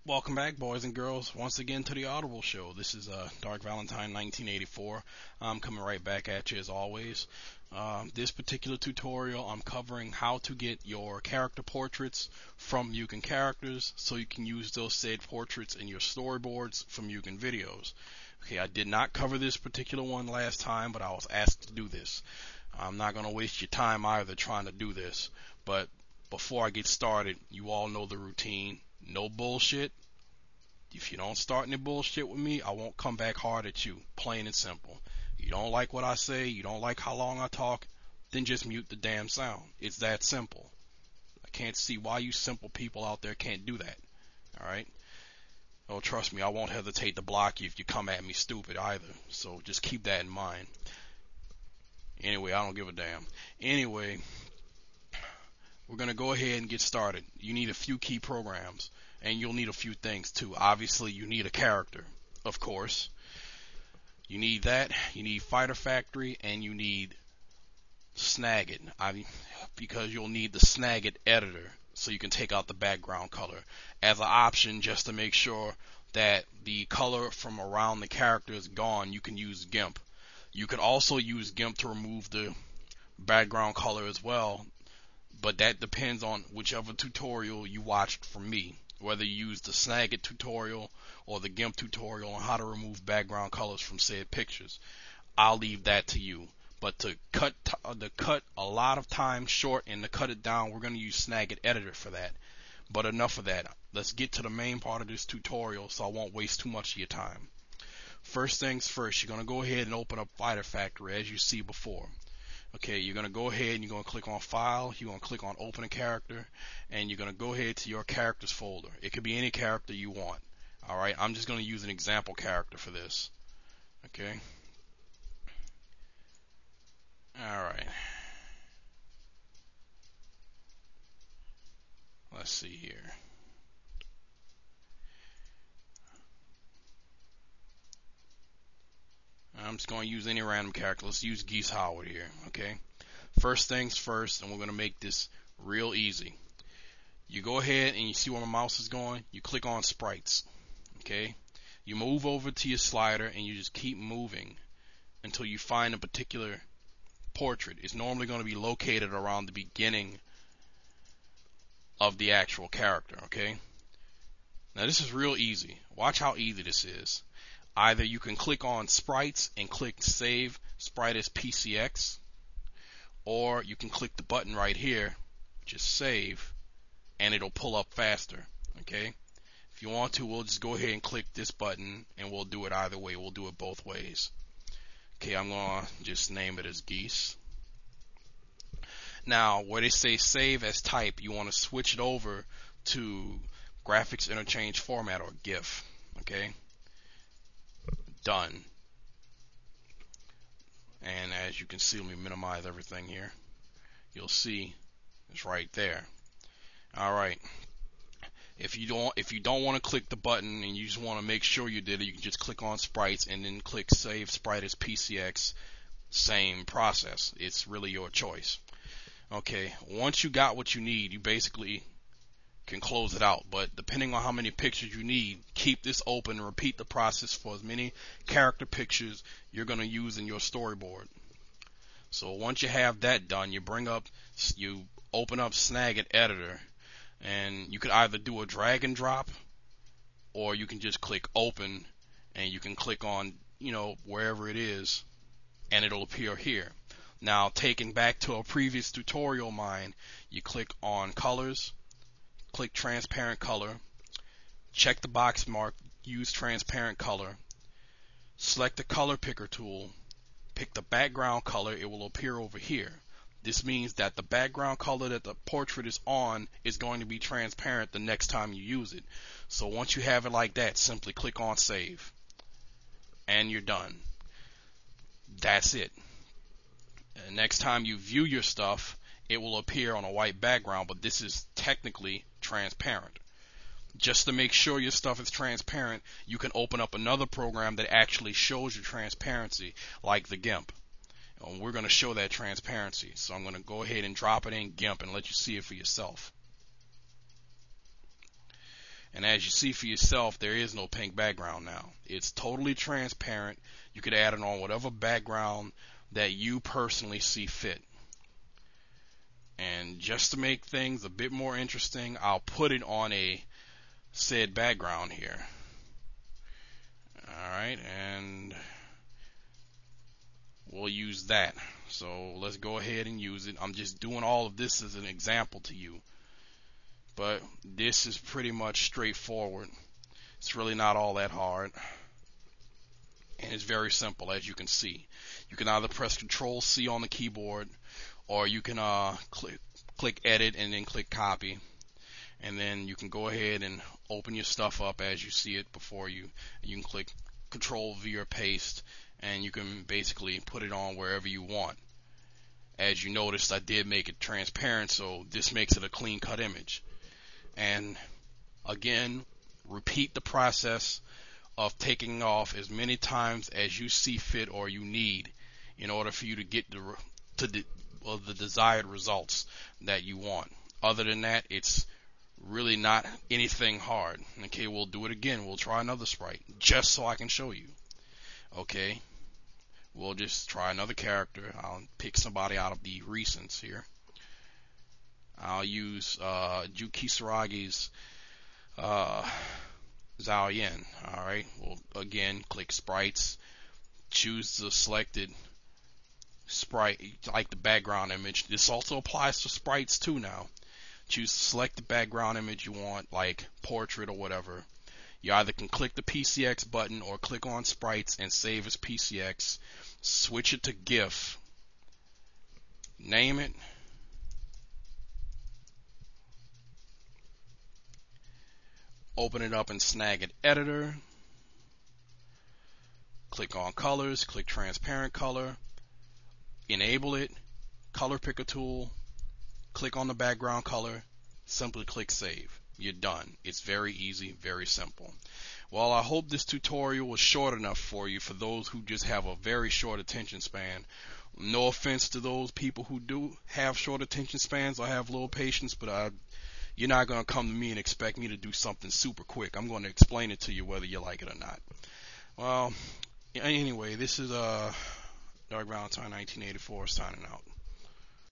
Welcome back, boys and girls, once again to the Audible Show. This is Dark Valentine 1984. I'm coming right back at you as always. This particular tutorial, I'm covering how to get your character portraits from Mugen characters so you can use those said portraits in your storyboards for Mugen videos. Okay, I did not cover this particular one last time, but I was asked to do this. I'm not going to waste your time either trying to do this, but before I get started, you all know the routine. No bullshit. If you don't start any bullshit with me, I won't come back hard at you. Plain and simple. You don't like what I say, you don't like how long I talk, then just mute the damn sound. It's that simple. I can't see why you simple people out there can't do that. Alright? Oh, trust me, I won't hesitate to block you if you come at me stupid either. So just keep that in mind. Anyway, I don't give a damn. Anyway, we're going to go ahead and get started. You need a few key programs, and you'll need a few things too. Obviously, you need a character, of course. You need that, you need Fighter Factory, and you need Snagit. Because you'll need the Snagit editor, so you can take out the background color as an option just to make sure that the color from around the character is gone. You can use GIMP. You could also use GIMP to remove the background color as well, but that depends on whichever tutorial you watched from me, whether you use the Snagit tutorial or the GIMP tutorial on how to remove background colors from said pictures. I'll leave that to you. But to cut a lot of time short and to cut it down, we're going to use Snagit editor for that. But enough of that. Let's get to the main part of this tutorial so I won't waste too much of your time. First things first, you're going to go ahead and open up Fighter Factory as you see before. Okay, you're going to go ahead and you're going to click on File, you're going to click on Open a Character, and you're going to go ahead to your Characters folder. It could be any character you want. Alright, I'm just going to use an example character for this. Okay. Alright. Let's see here. I'm just going to use any random character. Let's use Geese Howard here. Okay. First things first, and we're going to make this real easy. You go ahead and you see where my mouse is going. You click on Sprites. Okay. You move over to your slider and you just keep moving until you find a particular portrait. It's normally going to be located around the beginning of the actual character. Okay. Now this is real easy. Watch how easy this is. Either you can click on Sprites and click Save Sprite as PCX, or you can click the button right here, just Save, and it'll pull up faster. Okay. If you want to, we'll just go ahead and click this button and we'll do it either way. We'll do it both ways. Okay, I'm going to just name it as Geese. Now, where they say Save as Type, you want to switch it over to Graphics Interchange Format or GIF. Okay. Done. And as you can see, let me minimize everything here. You'll see it's right there. Alright. If you don't want to click the button and you just want to make sure you did it, you can just click on Sprites and then click Save Sprite as PCX. Same process. It's really your choice. Okay, once you got what you need, you basically can close it out. But depending on how many pictures you need, keep this open and repeat the process for as many character pictures you're going to use in your storyboard. So once you have that done, you open up Snagit editor, and you could either do a drag and drop, or you can just click open and you can click on, wherever it is, and it'll appear here. Now, taking back to a previous tutorial of mine, you click on colors, click transparent color, check the box mark, use transparent color, select the color picker tool, pick the background color, it will appear over here. This means that the background color that the portrait is on is going to be transparent the next time you use it. So once you have it like that, simply click on Save. And you're done. That's it. And next time you view your stuff, it will appear on a white background, but this is technically transparent. Just to make sure your stuff is transparent, you can open up another program that actually shows you transparency, like the GIMP. And we're going to show that transparency. So I'm going to go ahead and drop it in GIMP and let you see it for yourself. And as you see for yourself, there is no pink background now. It's totally transparent. You could add it on whatever background that you personally see fit. And just to make things a bit more interesting, I'll put it on a said background here. Alright, and we'll use that. So let's go ahead and use it. I'm just doing all of this as an example to you. But this is pretty much straightforward. It's really not all that hard. And it's very simple, as you can see. You can either press Control C on the keyboard, or you can click Edit and then click Copy. And then you can go ahead and open your stuff up as you see it before you. You can click Control V or Paste, and you can basically put it on wherever you want. As you noticed, I did make it transparent, so this makes it a clean cut image. And again, repeat the process of taking off as many times as you see fit or you need in order for you to get the desired results that you want. Other than that, it's really not anything hard. Okay, we'll do it again. We'll try another sprite just so I can show you. Okay, we'll just try another character. I'll pick somebody out of the recents here. I'll use Ju Kisaragi's Zhao Yin. Alright, we'll again click sprites, choose the selected sprite, like the background image. This also applies to sprites too now. Select the background image you want, like portrait or whatever. You either can click the PCX button or click on sprites and save as PCX. Switch it to GIF. Name it. Open it up in Snagit Editor. Click on colors, click transparent color. Enable it. Color picker tool. Click on the background color. Simply click save. You're done. It's very easy, very simple. Well, I hope this tutorial was short enough for you, for those who just have a very short attention span. No offense to those people who do have short attention spans or have little patience, but you're not going to come to me and expect me to do something super quick. I'm going to explain it to you whether you like it or not. Well, anyway, this is Dark Valentine 1984 signing out.